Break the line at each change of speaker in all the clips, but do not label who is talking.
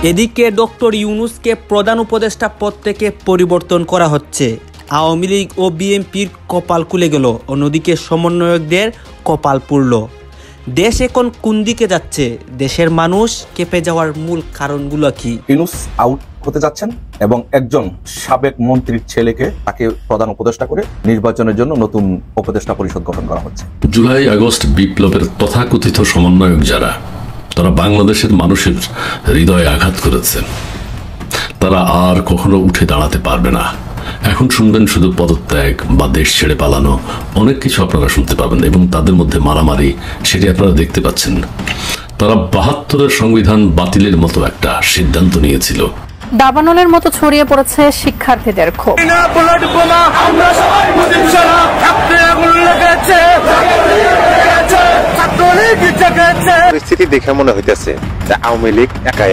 এদিকে ডক্টর ইউনূসকে প্রধান উপদেষ্টা পদ থেকে পরিবর্তন করা হচ্ছে। আওয়ামী লীগ ও বিএনপির কপাল খুলে গেল, অন্যদিকে সমন্বয়কদের কপাল পুড়ল। দেশ এখন কোন দিকে যাচ্ছে? দেশের মানুষ কেঁপে যাওয়ার মূল কারণগুলো কি?
ইউনূস আউট হতে যাচ্ছেন এবং একজন সাবেক মন্ত্রীর ছেলেকে তাকে প্রধান উপদেষ্টা করে নির্বাচনের জন্য নতুন উপদেষ্টা পরিষদ গঠন করা হচ্ছে।
জুলাই আগস্ট বিপ্লবের তথাকথিত সমন্বয়ক যারা, তারা বাংলাদেশের মানুষের হৃদয়ে আঘাত করেছে। তারা আর কখনো উঠে দাঁড়াতে পারবে না। এখন শুনবেন শুধু পদত্যাগ বা দেশ ছেড়ে পালানো, অনেক কিছু আপনারা শুনতে পাবেন এবং তাদের মধ্যে মারামারি, সেটি আপনারা দেখতে পাচ্ছেন। তারা ৭২-এর সংবিধান বাতিলের মতো একটা সিদ্ধান্ত নিয়েছিল।
দাবানলের মতো ছড়িয়ে পড়েছে শিক্ষার্থীদের ক্ষোভ।
পরিস্থিতি দেখে মনে হইতেছে আওয়ামী লীগ একাই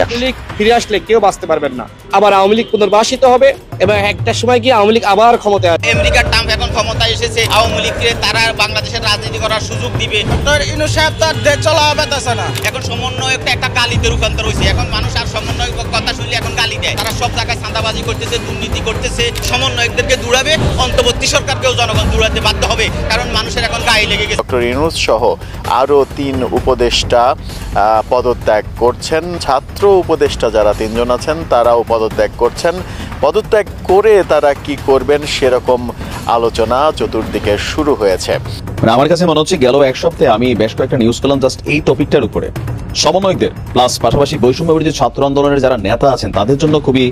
ফিরে আসলে কেউ বাঁচতে পারবেন না। আবার আওয়ামী লীগ পুনর্বাসিত হবে এবং একটা সময় গিয়ে আওয়ামী লীগ আবার ক্ষমতায় আসবে।
আমেরিকার ট্রাম্প এখন ক্ষমতায় এসেছে, আওয়ামী লীগকে তারা বাংলাদেশের রাজনীতি করার সুযোগ দিবে। ডক্টর ইউনূস সাহেব তো দেশ চালাবে না। এখন সমন্বয়কটা একটা গালিতে রূপান্তর হয়েছে। এখন মানুষ আর সমন্বয়ক কথা শুনলে এখন গালি দেয়। তারা সব জায়গায় চাঁদাবাজি করতেছে, দুর্নীতি করতেছে। সমন্বয়কদেরকে দূরাবে, অন্তর্বর্তী সরকারকেও জনগণ দূরাতে বাধ্য হবে, কারণ মানুষের এখন গায়ে লেগে গেছে।
ডক্টর ইউনূস সহ আরো ৩ উপদেষ্টা পদত্যাগ করছেন। ছাত্র উপদেষ্টা যারা ৩ জন আছেন তারাও পদত্যাগ করছেন। পদত্যাগ করে তারা কি করবেন সেরকম আলোচনা চতুর্দিকে শুরু হয়েছে।
আমার কাছে মনে হচ্ছে গেল এক সপ্তাহে আমি বেশ কয়েকটা নিউজ পেলাম জাস্ট এই টপিকটার উপরে। সমন্বয়কদের প্লাস পাশাপাশি বৈষম্য বিরোধী ছাত্র আন্দোলনের যারা নেতা আছেন তাদের জন্য খুবই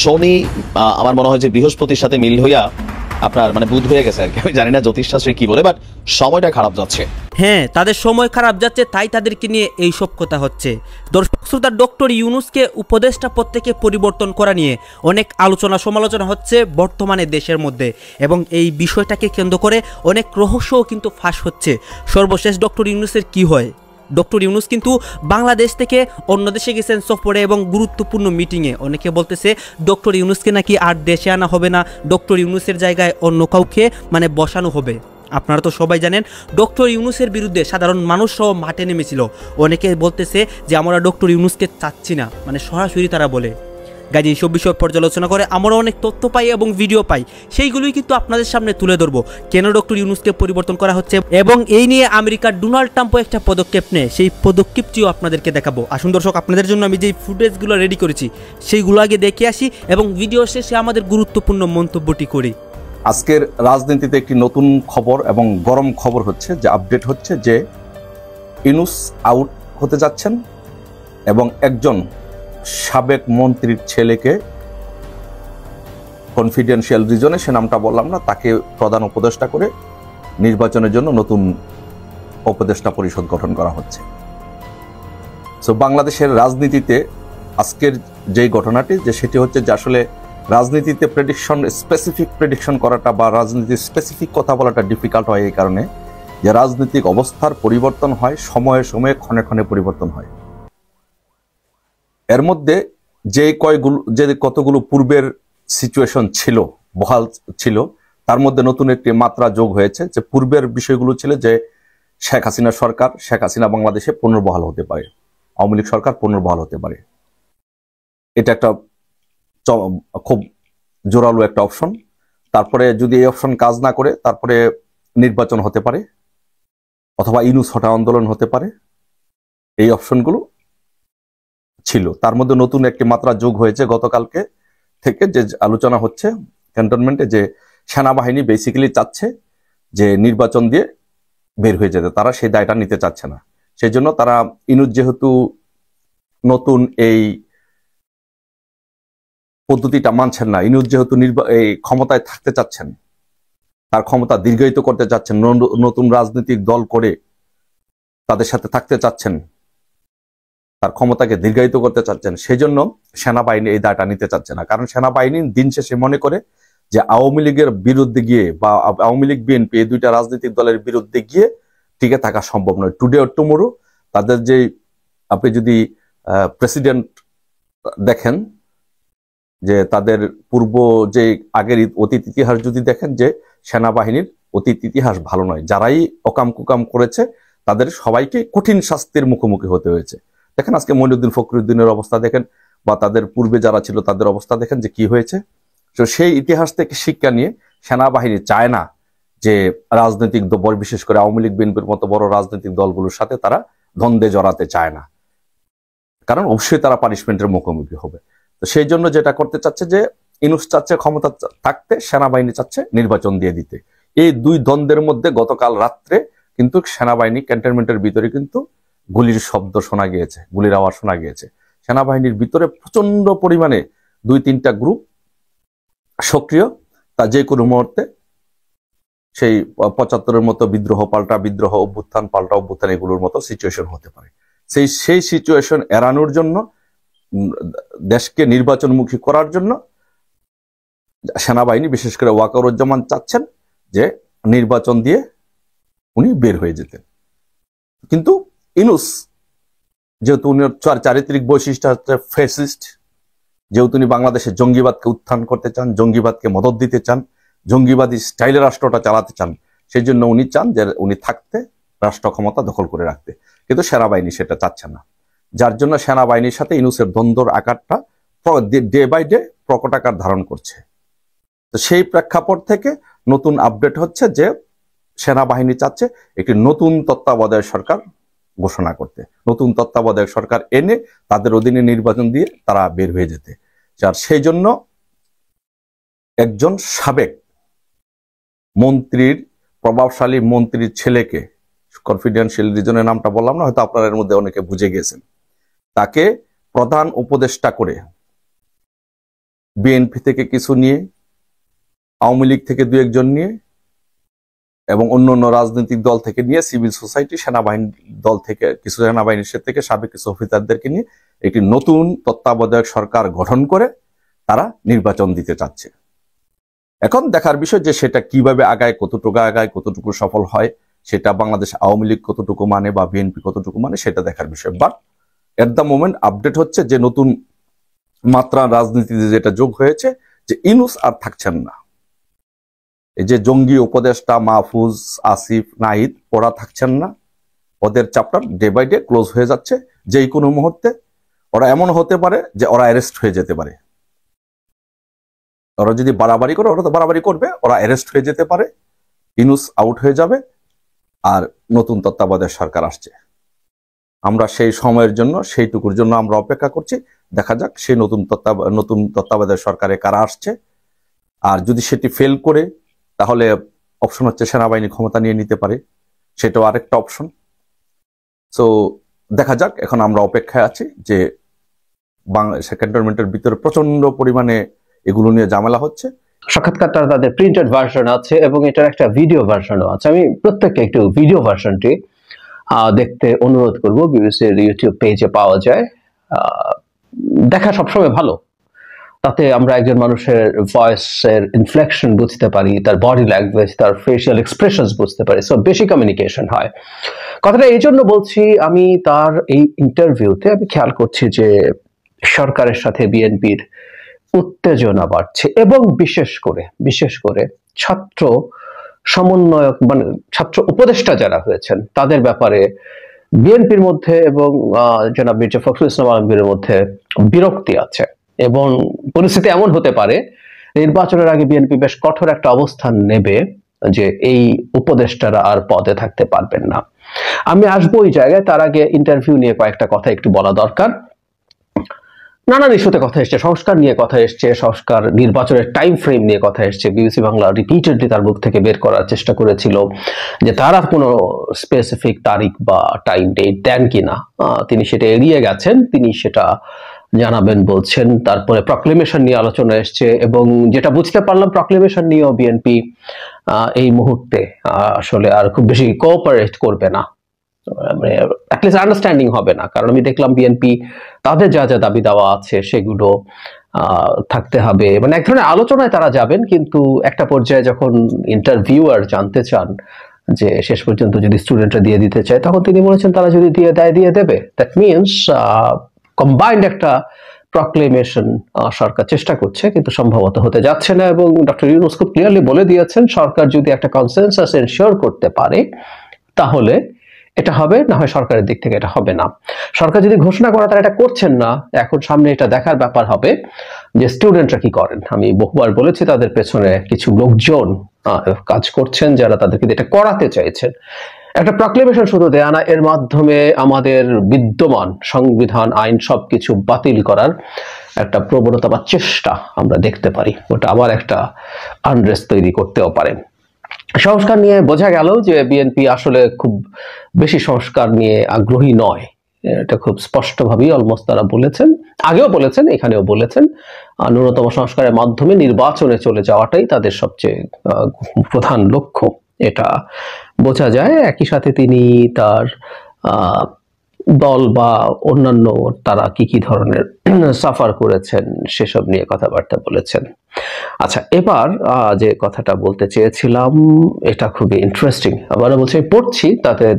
শনি, আমার মনে হয় যে বৃহস্পতির সাথে মিল হইয়া আপনার বুধ হয়ে গেছে আর কি। আমি জানি না জ্যোতিষশাস্ত্রে কি বলে, বাট সময়টা খারাপ যাচ্ছে।
হ্যাঁ, তাদের সময় খারাপ যাচ্ছে, তাই তাদেরকে নিয়ে এই সব কথা হচ্ছে। দর্শক শ্রোতা, ডক্টর ইউনূসকে উপদেষ্টা পদ থেকে পরিবর্তন করা নিয়ে অনেক আলোচনা সমালোচনা হচ্ছে বর্তমানে দেশের মধ্যে, এবং এই বিষয়টাকে কেন্দ্র করে অনেক রহস্যও কিন্তু ফাঁস হচ্ছে। সর্বশেষ ডক্টর ইউনূসের কি হয়? ডক্টর ইউনূস কিন্তু বাংলাদেশ থেকে অন্য দেশে গেছেন সফরে এবং গুরুত্বপূর্ণ মিটিংয়ে। অনেকে বলতেছে ডক্টর ইউনূসকে নাকি আর দেশে আনা হবে না, ডক্টর ইউনূসের জায়গায় অন্য কাউকে বসানো হবে। আপনারা তো সবাই জানেন ডক্টর ইউনূসের বিরুদ্ধে সাধারণ মানুষ সহ মাঠে নেমেছিল। অনেকে বলতেছে যে আমরা ডক্টর ইউনূসকে চাচ্ছি না, সরাসরি তারা বলে। গাজী এইসব বিষয় পর্যালোচনা করে আমরা অনেক তথ্য পাই এবং ভিডিও পাই, সেইগুলোই কিন্তু আপনাদের সামনে তুলে ধরবো। কেন ডক্টর ইউনূসকে পরিবর্তন করা হচ্ছে এবং এই নিয়ে আমেরিকার ডোনাল্ড ট্রাম্পও একটা পদক্ষেপ নেয়, সেই পদক্ষেপটিও আপনাদেরকে দেখাবো। আসুন দর্শক, আপনাদের জন্য আমি যেই ফুটেজগুলো রেডি করেছি সেইগুলো আগে দেখে আসি এবং ভিডিও শেষে আমাদের গুরুত্বপূর্ণ মন্তব্যটি করি।
আজকের রাজনীতিতে একটি নতুন খবর এবং গরম খবর হচ্ছে, যে আপডেট হচ্ছে যে ইউনূস আউট হতে যাচ্ছেন এবং একজন সাবেক মন্ত্রীর ছেলেকে কনফিডেন্সিয়াল রিজনে, সে নামটা বললাম না, তাকে প্রধান উপদেষ্টা করে নির্বাচনের জন্য নতুন উপদেষ্টা পরিষদ গঠন করা হচ্ছে। সো বাংলাদেশের রাজনীতিতে আজকের যেই ঘটনাটি, যে সেটি হচ্ছে যে আসলে রাজনীতিতে স্পেসিফিক প্রেডিকশন করাটা বা রাজনীতির স্পেসিফিক কথা বলাটা ডিফিকাল্ট হয় এই কারণে যে রাজনৈতিক অবস্থার পরিবর্তন হয়, সময়ে সময়ে ক্ষণে ক্ষণে পরিবর্তন হয়। এর মধ্যে যে কতগুলো পূর্বের সিচুয়েশন ছিল, বহাল ছিল, তার মধ্যে নতুন একটি মাত্রা যোগ হয়েছে। যে পূর্বের বিষয়গুলো ছিল যে শেখ হাসিনা সরকার, শেখ হাসিনা বাংলাদেশে পুনর্বহাল হতে পারে, আওয়ামী লীগ সরকার পুনর্বহাল হতে পারে। এটা একটা খুব জোরালো একটা অপশন। তারপরে যদি এই অপশন কাজ না করে তারপরে নির্বাচন হতে পারে অথবা ইউনূস হটা আন্দোলন হতে পারে। এই অপশনগুলো ছিল। তার মধ্যে নতুন একটি মাত্রা যোগ হয়েছে গতকালকে থেকে, যে আলোচনা হচ্ছে ক্যান্টনমেন্টে, যে সেনাবাহিনী বেসিক্যালি চাচ্ছে যে নির্বাচন দিয়ে বের হয়ে যেতে, তারা সেই দায়টা নিতে চাচ্ছে না। সেই জন্য তারা ইউনূস যেহেতু নতুন এই পদ্ধতিটা মানছেন না, ইউনূস যেহেতু এই ক্ষমতায় থাকতে চাচ্ছেন, তার ক্ষমতা দীর্ঘায়িত করতে চাচ্ছেন, নতুন রাজনৈতিক দল করে তাদের সাথে থাকতে চাচ্ছেন, তার ক্ষমতাকে দীর্ঘায়িত করতে চাচ্ছেন, সেজন্য সেনাবাহিনী এই দায়টা নিতে চাচ্ছে না। কারণ সেনাবাহিনী দিন শেষে মনে করে যে আওয়ামী লীগের বিরুদ্ধে গিয়ে বা আওয়ামী লীগ বিএনপি এই দুইটা রাজনৈতিক দলের বিরুদ্ধে গিয়ে টিকে থাকা সম্ভব নয়। টুডে অর টুমোরো তাদের যে, আপনি যদি প্রেসিডেন্ট দেখেন, যে তাদের পূর্ব যে আগের অতীত ইতিহাস যদি দেখেন, যে সেনাবাহিনীর অতীত ইতিহাস ভালো নয়। যারাই অকাম কুকাম করেছে তাদের সবাইকে কঠিন শাস্তির মুখোমুখি হতে হয়েছে। দেখেন আজকে মঈনুদ্দিন ফখরুদ্দিনের অবস্থা দেখেন, বা তাদের পূর্বে যারা ছিল তাদের অবস্থা দেখেন যে কি হয়েছে। তো সেই ইতিহাস থেকে শিক্ষা নিয়ে সেনাবাহিনী চায় না যে রাজনৈতিক দল, বিশেষ করে আওয়ামী লীগ বিএনপির মতো বড় রাজনৈতিক দলগুলোর সাথে তারা দ্বন্দ্বে জড়াতে চায় না, কারণ অবশ্যই তারা পানিশমেন্টের মুখোমুখি হবে। তো সেই জন্য যেটা করতে চাচ্ছে যে ইউনূস চাচ্ছে ক্ষমতা থাকতে, সেনাবাহিনী চাচ্ছে নির্বাচন দিয়ে দিতে। এই দুই দ্বন্দ্বের মধ্যে গতকাল রাত্রে কিন্তু সেনাবাহিনী ক্যান্টনমেন্টের ভিতরে কিন্তু গুলির শব্দ শোনা গিয়েছে, গুলির আওয়াজ শোনা গিয়েছে। সেনাবাহিনীর ভিতরে প্রচন্ড পরিমাণে 2-3টা গ্রুপ সক্রিয়, তা যে কোনো মুহূর্তে সেই 75-এর মতো বিদ্রোহ পাল্টা বিদ্রোহ, অভ্যুত্থান পাল্টা অভ্যুত্থান, এগুলোর মতো সিচুয়েশন হতে পারে। সেই সিচুয়েশন এড়ানোর জন্য, দেশকে নির্বাচনমুখী করার জন্য সেনাবাহিনী বিশেষ করে ওয়াকারুজ্জামান চাচ্ছেন যে নির্বাচন দিয়ে উনি বের হয়ে যেতেন। কিন্তু ইউনূস যেহেতু উনি চারিত্রিক বৈশিষ্ট্য হচ্ছে ফ্যাসিস্ট, যেহেতু উনি বাংলাদেশে জঙ্গিবাদকে উত্থান করতে চান, জঙ্গিবাদকে মদত দিতে চান, জঙ্গিবাদী স্টাইলে রাষ্ট্রটা চালাতে চান, সেই জন্য উনি চান যে উনি থাকতে, রাষ্ট্র ক্ষমতা দখল করে রাখতে। কিন্তু সেনাবাহিনী সেটা চাচ্ছে না, যার জন্য সেনাবাহিনীর সাথে ইউনূসের দ্বন্দ্বর আকারটা ডে বাই ডে প্রকট আকার ধারণ করছে। তো সেই প্রেক্ষাপট থেকে নতুন আপডেট হচ্ছে যে সেনাবাহিনী চাচ্ছে একটি নতুন তত্ত্বাবধায়ক সরকার ঘোষণা করতে, নতুন তত্ত্বাবধায়ক সরকার এনে তাদের অধীনে নির্বাচন দিয়ে তারা বের হয়ে যেতে। আর সেই জন্য একজন সাবেক মন্ত্রীর, প্রভাবশালী মন্ত্রীর ছেলেকে, কনফিডেন্সিয়াল রিজনের নামটা বললাম না, হয়তো আপনারা এর মধ্যে অনেকে বুঝে গেছেন, তাকে প্রধান উপদেষ্টা করে বিএনপি থেকে কিছু নিয়ে, আওয়ামী লীগ থেকে 2-1 নিয়ে এবং অন্য রাজনৈতিক দল থেকে নিয়ে, সিভিল সোসাইটি, সেনাবাহিনী দল থেকে কিছু, সেনাবাহিনীর থেকে সাবেক কিছু অফিসারদেরকে নিয়ে একটি নতুন তত্ত্বাবধায়ক সরকার গঠন করে তারা নির্বাচন দিতে চাচ্ছে। এখন দেখার বিষয় যে সেটা কিভাবে আগায়, কতটুকু আগায়, কতটুকু সফল হয়, সেটা বাংলাদেশ আওয়ামী লীগ কতটুকু মানে বা বিএনপি কতটুকু মানে, সেটা দেখার বিষয়। But at the moment update হচ্ছে যে নতুন মাত্রা রাজনীতিতে যেটা যোগ হয়েছে যে ইউনূস আর থাকছেন না। এই যে জঙ্গি উপদেষ্টা মাহফুজ, আসিফ, নাহিদ, ওরা থাকছেন না, ওদের chapter day by day close হয়ে যাচ্ছে। যেই কোনো মুহূর্তে ওরা এমন হতে পারে যে ওরা অ্যারেস্ট হয়ে যেতে পারে। ওরা যদি বাড়াবাড়ি করে, ওরা তো বাড়াবাড়ি করবে, ওরা অ্যারেস্ট হয়ে যেতে পারে, ইউনূস আউট হয়ে যাবে, আর নতুন তত্ত্বাবধায়ক সরকার আসছে। আমরা সেই সময়ের জন্য, সেইটুকুর জন্য আমরা অপেক্ষা করছি। দেখা যাক সেই নতুন তত্ত্বাবধায়ক সরকারে কারা আসছে। আর যদি সেটি ফেল করে, তাহলে অপশন হচ্ছে সেনাবাহিনী ক্ষমতা নিয়ে নিতে পারে, সেটাও আরেকটা অপশন। সো দেখা যাক, এখন আমরা অপেক্ষায় আছি যে বাংলাদেশ ক্যান্টনমেন্টের ভিতরে প্রচন্ড পরিমাণে এগুলো নিয়ে ঝামেলা হচ্ছে।
সাক্ষাৎকারটা তাদের প্রিন্টেড ভার্সন আছে এবং এটার একটা ভিডিও ভার্সনও আছে। আমি প্রত্যেককে একটু ভিডিও ভার্সনটি দেখতে অনুরোধ করব। বিবিসির ইউটিউব পেজে পাওয়া যায়। দেখা সবসময় ভালো, তাতে আমরা একজন মানুষের ভয়েসের ইনফ্লেকশন বুঝতে পারি, তার বডি ল্যাঙ্গুয়েজ, তার ফেশিয়াল এক্সপ্রেশনস বুঝতে পারি। সো বেশি কমিউনিকেশন হয়। কথাটা এই জন্য বলছি, আমি তার এই ইন্টারভিউতে আমি খেয়াল করছি যে সরকারের সাথে বিএনপির উত্তেজনা বাড়ছে এবং বিশেষ করে ছাত্র সমন্বয়ক, মানে ছাত্র উপদেষ্টা যারা হয়েছেন তাদের ব্যাপারে বিএনপির মধ্যে এবং জনাব মির্জা ফখরুল ইসলাম আলমগীরের মধ্যে বিরক্তি আছে। এবং পরিস্থিতি এমন হতে পারে নির্বাচনের আগে বিএনপি বেশ কঠোর একটা অবস্থান নেবে যে এই উপদেষ্টারা আর পদে থাকতে পারবেন না। আমি আসবো ওই জায়গায়, তার আগে ইন্টারভিউ নিয়ে কয়েকটা কথা একটু বলা দরকার। নানান ইস্যুতে কথা এসছে, সংস্কার নিয়ে কথা এসছে, সংস্কার, নির্বাচনের টাইম ফ্রেম নিয়ে কথা এসছে। বিবিসি বাংলা রিপিটেডলি তার মুখ থেকে বের করার চেষ্টা করেছিল যে তারা কোনো স্পেসিফিক তারিখ বা টাইম ডেট দেন কিনা। তিনি সেটা এড়িয়ে গেছেন, তিনি সেটা জানাবেন বলছেন। তারপরে প্রক্লেমেশন নিয়ে আলোচনা এসছে এবং যেটা বুঝতে পারলাম প্রক্লেমেশন নিয়েও বিএনপি এই মুহূর্তে আসলে আর খুব বেশি কোঅপারেট করবে না, মানে অ্যাটলিস্ট আন্ডারস্ট্যান্ডিং হবে না। কারণ আমি দেখলাম বিএনপি তাদের যা যা দাবি দেওয়া আছে সেগুলো থাকতে হবে, মানে এক ধরনের আলোচনায় তারা যাবেন। কিন্তু একটা পর্যায়ে যখন ইন্টারভিউয়ার জানতে চান যে শেষ পর্যন্ত যদি স্টুডেন্টরা দিয়ে দিতে চায়, তখন তিনি বলেছেন তারা যদি দিয়ে দেবে। দ্যাট মিনস কম্বাইন্ড একটা প্রক্লেমেশন সরকার চেষ্টা করছে, কিন্তু সম্ভবত হতে যাচ্ছে না। এবং ডক্টর ইউনূস খুব ক্লিয়ারলি বলে দিয়েছেন সরকার যদি একটা কনসেনসাস এনশিওর করতে পারে তাহলে এটা হবে, না হয় সরকারের দিক থেকে এটা হবে না। সরকার যদি ঘোষণা করে তারা এটা করছেন না, এখন সামনে এটা দেখার ব্যাপার হবে যে স্টুডেন্টরা কি করেন। আমি বহুবার বলেছি তাদের পেছনে কিছু লোকজন কাজ করছেন যারা তাদেরকে এটা করাতে চাইছেন। একটা প্রক্লেমেশন শুধু দেয়া না, এর মাধ্যমে আমাদের বিদ্যমান সংবিধান আইন সবকিছু বাতিল করার একটা প্রবণতা বা চেষ্টা আমরা দেখতে পারি। ওটা আবার একটা আনরেস্ট তৈরি করতেও পারে। সংস্কার নিয়ে বোঝা গেল যে বিএনপি আসলে খুব বেশি সংস্কার নিয়ে আগ্রহী নয়। এটা খুব স্পষ্টভাবেই অলমোস্ট তারা বলেছেন, আগেও বলেছেন, এখানেও বলেছেন। ন্যূনতম সংস্কারের মাধ্যমে নির্বাচনে চলে যাওয়াটাই তাদের সবচেয়ে প্রধান লক্ষ্য, এটা বোঝা যায়। একই সাথে তিনি তার দল বা অন্যান্য তারা কি কি ধরনের সাফার করেছেন সেসব নিয়ে কথাবার্তা বলেছেন। আচ্ছা, এবার যে কথাটা বলতে চেয়েছিলাম এটা খুবই ইন্টারেস্টিং। আবার বলছি, আমি পড়ছি তাদের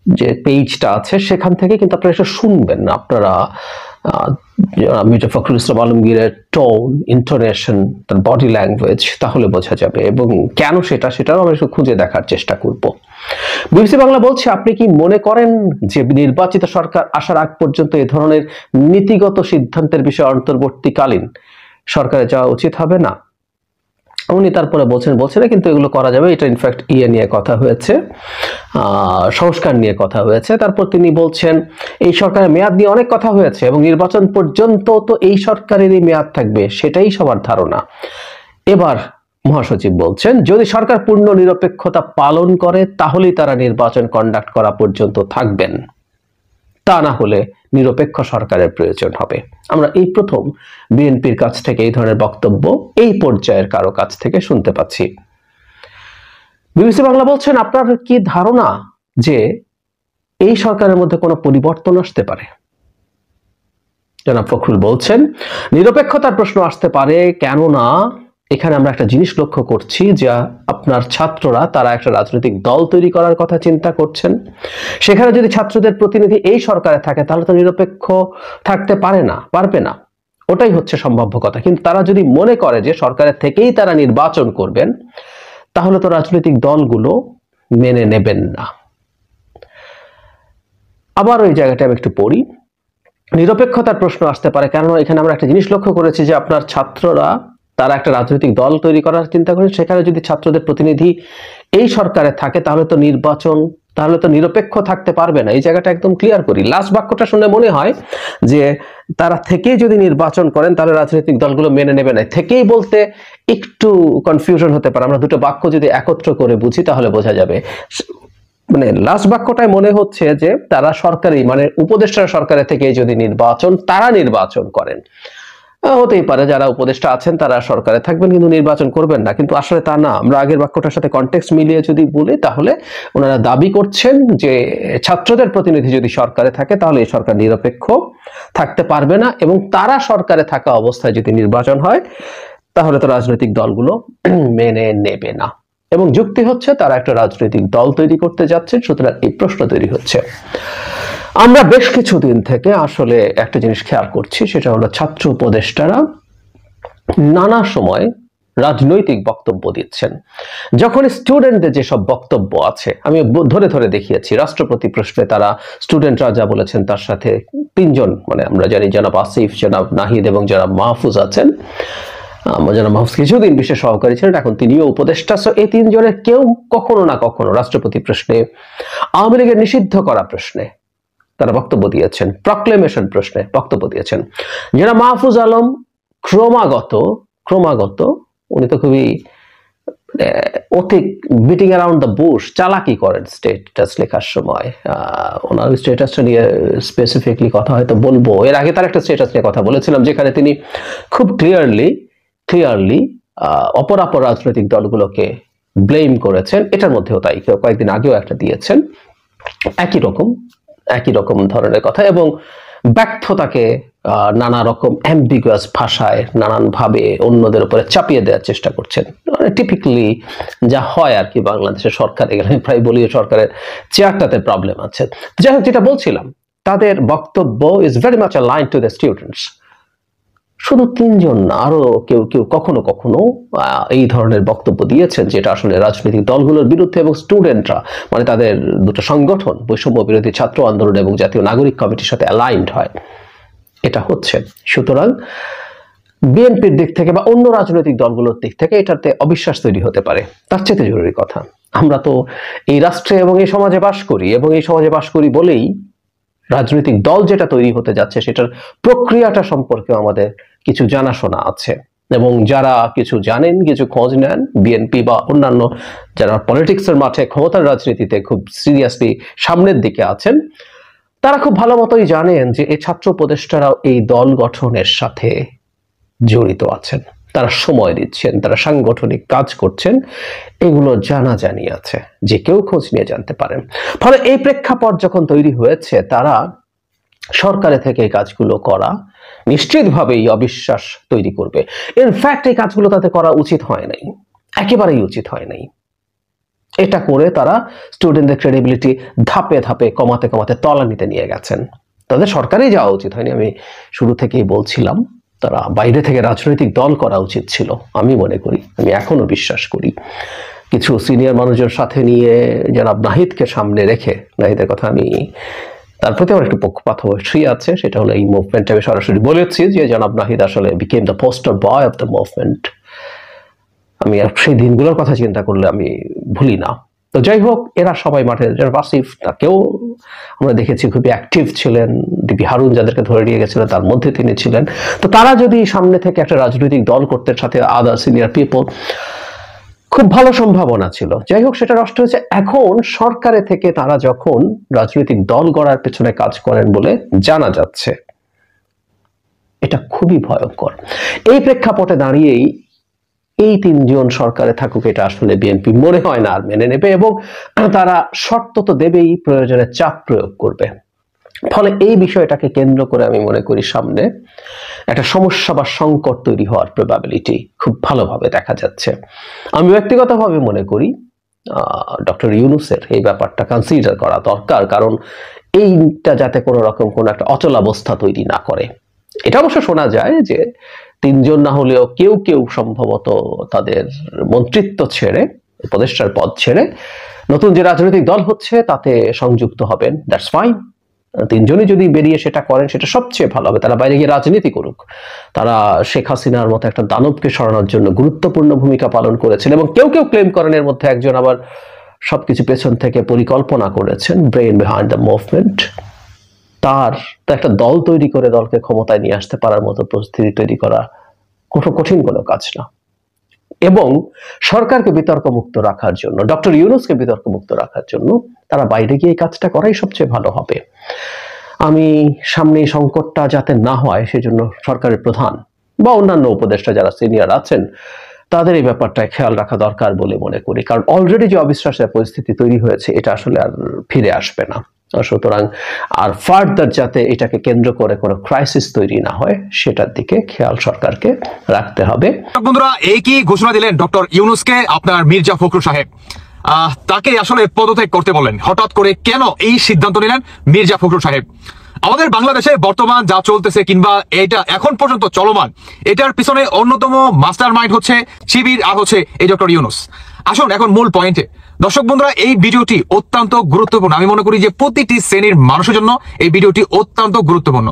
যে পেজটা আছে সেখান থেকে, কিন্তু আপনারা এটা শুনবেন না। আপনারা মির্জা ফখরুল ইসলাম আলমগীরের টোন, ইন্টোনেশন, তার বডি ল্যাঙ্গুয়েজ, তাহলে বোঝা যাবে। এবং কেন সেটাও আমরা একটু খুঁজে দেখার চেষ্টা করব। বিবিসি বাংলা বলছে, আপনি কি মনে করেন যে নির্বাচিত সরকার আসার আগ পর্যন্ত এ ধরনের নীতিগত সিদ্ধান্তের বিষয়ে অন্তর্বর্তীকালীন সরকারে যাওয়া উচিত হবে না? উনি তারপরে বলছেন না, কিন্তু এগুলো করা যাবে। এটা ইনফ্যাক্ট নিয়ে কথা হয়েছে, সংস্কার নিয়ে কথা হয়েছে। তারপর তিনি বলছেন, এই সরকারের মেয়াদ নিয়ে অনেক কথা হয়েছে এবং নির্বাচন পর্যন্ত তো এই সরকারেরই মেয়াদ থাকবে, সেটাই সবার ধারণা। এবার মহাসচিব বলছেন, যদি সরকার পূর্ণ নিরপেক্ষতা পালন করে তাহলেই তারা নির্বাচন কন্ডাক্ট করা পর্যন্ত থাকবেন, তা না হলে নিরপেক্ষ সরকারের প্রয়োজন হবে। আমরা এই প্রথম বিএনপির কাছ থেকে এই ধরনের বক্তব্য এই পর্যায়ের কারো কাছ থেকে শুনতে পাচ্ছি। বিবিসি বাংলা বলছেন, আপনার কি ধারণা যে এই সরকারের মধ্যে কোনো পরিবর্তন আসতে পারে? জনাব ফখরুল বলছেন, নিরপেক্ষতার প্রশ্ন আসতে পারে, কেননা এখানে আমরা একটা জিনিস লক্ষ্য করছি যে আপনার ছাত্ররা তারা একটা রাজনৈতিক দল তৈরি করার কথা চিন্তা করছেন। সেখানে যদি ছাত্রদের প্রতিনিধি এই সরকারে থাকে তাহলে তো নিরপেক্ষ থাকতে পারবে না, ওটাই হচ্ছে সম্ভাব্য কথা। কিন্তু তারা যদি মনে করে যে সরকারের থেকেই তারা নির্বাচন করবেন, তাহলে তো রাজনৈতিক দলগুলো মেনে নেবেন না। আবার ওই জায়গাটা আমি একটু পড়ি। নিরপেক্ষতার প্রশ্ন আসতে পারে, কেননা এখানে আমরা একটা জিনিস লক্ষ্য করেছি যে আপনার ছাত্ররা তারা একটা রাজনৈতিক দল তৈরি করার চিন্তা করেন। সেখানে যদি ছাত্রদের প্রতিনিধি এই সরকারে থাকে তাহলে তো নিরপেক্ষ থাকতে পারবে না। এই জায়গাটা একদম ক্লিয়ার করি। লাস্ট বাক্যটা শুনে মনে হয় যে তারা থেকেই যদি নির্বাচন করেন তাহলে রাজনৈতিক দলগুলো মেনে নেবে না। থেকেই বলতে একটু কনফিউশন হতে পারে। আমরা দুটো বাক্য যদি একত্র করে বুঝি তাহলে বোঝা যাবে। মানে লাস্ট বাক্যটাই মনে হচ্ছে যে তারা সরকারি, মানে উপদেষ্টা সরকারের থেকে যদি তারা নির্বাচন করেন, হতেই পারে যারা উপদেষ্টা আছেন তারা সরকারে থাকবেন কিন্তু নির্বাচন করবেন না, কিন্তু আসলে তা না। আমরা আগের বাক্যটার সাথে কনটেক্সট মিলিয়ে যদি বলি তাহলে ওনারা দাবি করছেন যে ছাত্রদের প্রতিনিধি যদি সরকারে থাকে তাহলে এই সরকার নিরপেক্ষ থাকতে পারবে না, এবং তারা সরকারে থাকা অবস্থায় যদি নির্বাচন হয় তাহলে তো রাজনৈতিক দলগুলো মেনে নেবে না। এবং যুক্তি হচ্ছে তারা একটা রাজনৈতিক দল তৈরি করতে যাচ্ছেন, সুতরাং এই প্রশ্ন তৈরি হচ্ছে। আমরা বেশ কিছুদিন থেকে আসলে একটা জিনিস খেয়াল করছি, সেটা হলো ছাত্র উপদেষ্টারা নানা সময় রাজনৈতিক বক্তব্য দিচ্ছেন। যখন স্টুডেন্টদের যেসব বক্তব্য আছে আমি ধরে ধরে দেখিয়েছি, রাষ্ট্রপতি প্রশ্নে তারা স্টুডেন্টরা যা বলেছেন তার সাথে তিনজন, মানে আমরা জানি জনাব আসিফ, জনাব নাহিদ এবং জনাব মাহফুজ আছেন। জনাব মাহফুজ কিছুদিন বিশেষ সহকারী ছিলেন, এখন তিনিও উপদেষ্টা। এই তিনজনের কেউ কখনো না কখনো রাষ্ট্রপতি প্রশ্নে, আওয়ামী লীগের নিষিদ্ধ করা প্রশ্নে তারা বক্তব্য দিয়েছেন, প্রক্লেমেশন প্রশ্নে বক্তব্য দিয়েছেন। জনাব মাহফুজ আলম ক্রমাগত উনি তো খুবই অধিক বিটিং অ্যারাউন্ড দ্য বুশ, চালাকি করেন স্টেটাস লেখার সময়। ওনার স্টেটাসটা নিয়ে স্পেসিফিকলি কথা হয়তো বলবো। এর আগে তার একটা স্টেটাস নিয়ে কথা বলেছিলাম যেখানে তিনি খুব ক্লিয়ারলি অপরাপর রাজনৈতিক দলগুলোকে ব্লেম করেছেন। এটার মধ্যেও তাই, কয়েকদিন আগেও একটা দিয়েছেন একই রকম ধরনের কথা, এবং ব্যর্থতাকে নানা রকম অ্যাম্বিগুয়াস ভাষায় নানানভাবে অন্যদের উপরে চাপিয়ে দেওয়ার চেষ্টা করছেন। টিপিক্যালি যা হয় আর কি বাংলাদেশের সরকারে গেলে, আমি প্রায় বলি সরকারের চেয়ারটাতে প্রবলেম আছে। যাই হোক, যেটা বলছিলাম, তাদের বক্তব্য is very much aligned to the students. শুধু 3 জন না, আরো কেউ কেউ কখনো কখনো এই ধরনের বক্তব্য দিয়েছেন, যেটা আসলে রাজনৈতিক দলগুলোর বিরুদ্ধে, এবং স্টুডেন্টরা মানে তাদের দুটো সংগঠন বৈষম্য বিরোধী ছাত্র আন্দোলন এবং জাতীয় নাগরিক কমিটির সাথে অ্যালাইনড হয়, এটা হচ্ছে। সুতরাং বিএনপির দিক থেকে বা অন্য রাজনৈতিক দলগুলোর দিক থেকে এটাতে অবিশ্বাস তৈরি হতে পারে। তার চেয়ে জরুরি কথা, আমরা তো এই রাষ্ট্রে এবং এই সমাজে বাস করি, এবং এই সমাজে বাস করি বলেই রাজনৈতিক দল যেটা তৈরি হতে যাচ্ছে সেটার প্রক্রিয়াটা সম্পর্কে আমাদের কিছু জানাশোনা আছে, এবং যারা কিছু জানেন, কিছু খোঁজ নেন, বিএনপি বা অন্যান্য যারা পলিটিক্সের মাঠে ক্ষমতার রাজনীতিতে খুব সিরিয়াসলি সামনের দিকে আছেন, তারা খুব ভালো মতোই জানেন যে এই ছাত্র উপদেষ্টারাও এই দল গঠনের সাথে জড়িত আছেন, তারা সময় দিচ্ছেন, তারা সাংগঠনিক কাজ করছেন, এগুলো জানাজানি আছে, যে কেউ খোঁজ নিয়ে জানতে পারেন। ফলে এই প্রেক্ষাপট যখন তৈরি হয়েছে, তারা সরকারে থেকে এই কাজগুলো করা নিশ্চিতভাবেই অবিশ্বাস তৈরি করবে। ইনফ্যাক্ট এই কাজগুলো তাতে করা উচিত হয় নাই, একেবারেই উচিত হয় নাই। এটা করে তারা স্টুডেন্টদের ক্রেডিবিলিটি ধাপে ধাপে কমাতে কমাতে তলানিতে নিয়ে গেছেন। তাদের সরকারেই যাওয়া উচিত হয়নি, আমি শুরু থেকেই বলছিলাম। তারা বাইরে থেকে রাজনৈতিক দল করা উচিত ছিল, আমি মনে করি, আমি এখনো বিশ্বাস করি। কিছু সিনিয়র মানুষের সাথে নিয়ে জনাব নাহিদকে সামনে রেখে, নাহিদের কথা আমি তার প্রতি আমার একটু পক্ষপাত অবশ্যই আছে, সেটা হলো এই মুভমেন্টে আমি সরাসরি বলেছি যে জনাব নাহিদ আসলে became the poster boy of the movement. আমি সেই দিনগুলোর কথা চিন্তা করলে আমি ভুলি না। তো যাই হোক, এরা সবাই মাঠে, আসিফ তাকেও আমরা দেখেছি খুবই অ্যাক্টিভ ছিলেন, ডিবি হারুন যাদেরকে ধরে নিয়ে গেছিলেন তার মধ্যে তিনি ছিলেন। তো তারা যদি সামনে থেকে একটা রাজনৈতিক দল করতে, সাথে আদার সিনিয়র পিপল, খুব ভালো সম্ভাবনা ছিল। যাই হোক, সেটা নষ্ট হয়েছে। এখন সরকারে থেকে তারা যখন রাজনৈতিক দল গড়ার পেছনে কাজ করেন বলে জানা যাচ্ছে, এটা খুবই ভয়ঙ্কর। এই প্রেক্ষাপটে দাঁড়িয়েই এই 3 জন সরকারে থাকুক, এটা আসলে বিএনপি মনে হয় না আর মেনে নেবে, এবং তারা শর্ত তো দেবেই, প্রয়োজনে চাপ প্রয়োগ করবে। ফলে এই বিষয়টাকে কেন্দ্র করে আমি মনে করি সামনে একটা সমস্যা বা সংকট তৈরি হওয়ার প্রবাবিলিটি খুব ভালোভাবে দেখা যাচ্ছে। আমি ব্যক্তিগতভাবে মনে করি ডক্টর ইউনূসের এই ব্যাপারটা কনসিডার করা দরকার, কারণ এইটা যাতে কোনো রকম কোনো একটা অচলাবস্থা তৈরি না করে। এটা অবশ্য শোনা যায় যে 3 জন না হলেও কেউ কেউ সম্ভবত তাদের মন্ত্রিত্ব ছেড়ে, উপদেষ্টার পদ ছেড়ে নতুন যে রাজনৈতিক দল হচ্ছে তাতে সংযুক্ত হবেন। That's fine. 3 জনই যদি বেরিয়ে সেটা করেন, সেটা সবচেয়ে ভালো হবে। তারা বাইরে গিয়ে রাজনীতি করুক। তারা শেখ হাসিনার মতো একটা দানবকে সরানোর জন্য গুরুত্বপূর্ণ ভূমিকা পালন করেছেন, এবং কেউ কেউ ক্লেম করেন এর মধ্যে একজন আবার সবকিছু পেছন থেকে পরিকল্পনা করেছেন, ব্রেইন বিহাইন্ড দ্য মুভমেন্ট। তার একটা দল তৈরি করে দলকে ক্ষমতায় নিয়ে আসতে পারার মতো পরিস্থিতি তৈরি করা কঠিন কোনো কাজ না। এবং সরকারকে বিতর্ক মুক্ত রাখার জন্য, ডক্টর ইউনূসকে বিতর্ক মুক্ত রাখার জন্য তারা বাইরে গিয়ে এই কাজটা করাই সবচেয়ে ভালো হবে। আমি সামনে এই সংকটটা যাতে না হয় সেজন্য সরকারের প্রধান বা অন্যান্য উপদেষ্টা যারা সিনিয়র আছেন তাদের এই ব্যাপারটায় খেয়াল রাখা দরকার বলে মনে করি। কারণ অলরেডি যে অবিশ্বাসের পরিস্থিতি তৈরি হয়েছে, এটা আসলে আর ফিরে আসবে না। সুতরাং আর ফার্দার যাতে এটাকে কেন্দ্র করে কোনো ক্রাইসিস তৈরি না হয়, সেটার দিকে খেয়াল সরকারকে রাখতে হবে।
বন্ধুরা, এই কি ঘোষণা দিলেন ডক্টর ইউনূসকে আপনার মির্জা ফখরুল সাহেব? তাকে আসলে পদত্যাগ করতে বললেন। হঠাৎ করে কেন এই সিদ্ধান্ত নিলেন মির্জা ফখরুল সাহেব? আমাদের বাংলাদেশে বর্তমান যা চলতেছে কিংবা এটা এখন পর্যন্ত চলমান, এটার পিছনে অন্যতম মাস্টার মাইন্ড হচ্ছে শিবির আর হচ্ছে এই ডক্টর ইউনূস। আসুন এখন মূল পয়েন্টে। দর্শক বন্ধুরা, এই ভিডিওটি অত্যন্ত গুরুত্বপূর্ণ। আমি মনে করি যে প্রতিটি শ্রেণীর মানুষের জন্য এই ভিডিওটি অত্যন্ত গুরুত্বপূর্ণ।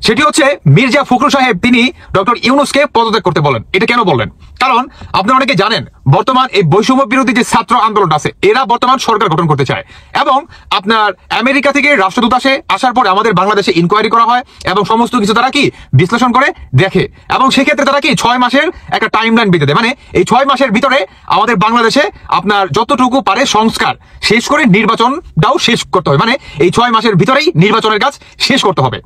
সেটি হচ্ছে মির্জা ফখরুল সাহেব তিনি ডক্টর ইউনূসকে পদত্যাগ করতে বলেন। এটা কেন বললেন? কারণ আপনারা অনেকে জানেন বর্তমান এই বৈষম্য বিরোধী যে ছাত্র আন্দোলন আছে, এরা বর্তমান সরকার গঠন করতে চায়, এবং আপনার আমেরিকা থেকে রাষ্ট্রদূত আসার পরে আমাদের বাংলাদেশে ইনকোয়ারি করা হয় এবং সমস্ত কিছু তারা কি বিশ্লেষণ করে দেখে, এবং সেক্ষেত্রে তারা কি 6 মাসের একটা টাইমলাইন বেঁধে দেয়। মানে এই 6 মাসের ভিতরে আমাদের বাংলাদেশে আপনার যতটুকু পারে সংস্কার শেষ করে নির্বাচনটাও শেষ করতে হবে। মানে এই 6 মাসের ভিতরেই নির্বাচনের কাজ শেষ করতে হবে।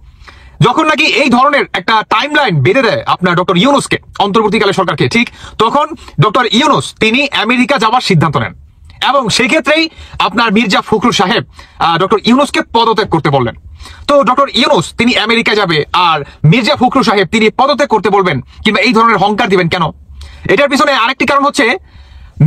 যখন নাকি এই ধরনের একটা টাইমলাইন বেঁধে দেয় আপনার ডক্টর ইউনূসকে, অন্তর্বর্তীকালে সরকারকে, ঠিক তখন ডক্টর ইউনূস তিনি আমেরিকা যাওয়ার সিদ্ধান্ত নেন, এবং সেক্ষেত্রেই আপনার মির্জা ফখরুল সাহেব ডক্টর ইউনূসকে পদত্যাগ করতে বললেন। তো ডক্টর ইউনূস তিনি আমেরিকা যাবে, আর মির্জা ফখরুল সাহেব তিনি পদত্যাগ করতে বলবেন কিংবা এই ধরনের হংকার দিবেন কেন? এটার পিছনে আরেকটি কারণ হচ্ছে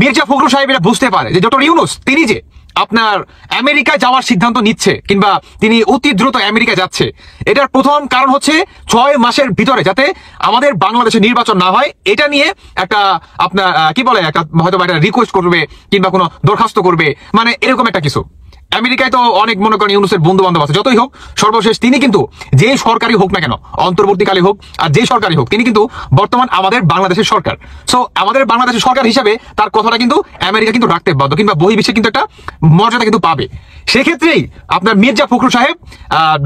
মির্জা ফখরুল সাহেব এটা বুঝতে পারে যে ডক্টর ইউনূস তিনি যে আপনার আমেরিকায় যাওয়ার সিদ্ধান্ত নিচ্ছে কিংবা তিনি অতি দ্রুত আমেরিকা যাচ্ছে, এটার প্রথম কারণ হচ্ছে 6 মাসের ভিতরে যাতে আমাদের বাংলাদেশে নির্বাচন না হয়, এটা নিয়ে একটা আপনার কি বলে একটা হয়তো একটা রিকোয়েস্ট করবে কিংবা কোনো দরখাস্ত করবে, মানে এরকম একটা কিছু। আমেরিকায় তো অনেক মনে করেন ইউনূসের বন্ধু বান্ধব আছে, যতই হোক সর্বশেষ তিনি কিন্তু যে সরকারি হোক না কেন, অন্তর্বর্তীকালে হোক আর যে সরকারি হোক, তিনি কিন্তু বর্তমান আমাদের বাংলাদেশের সরকার। সো আমাদের বাংলাদেশের সরকার হিসাবে তার কথাটা কিন্তু আমেরিকা কিন্তু রাখতে বাধ্য, কিংবা বহির্বিশ্বে কিন্তু একটা মর্যাদা কিন্তু পাবে। সেক্ষেত্রেই আপনার মির্জা ফখরুল সাহেব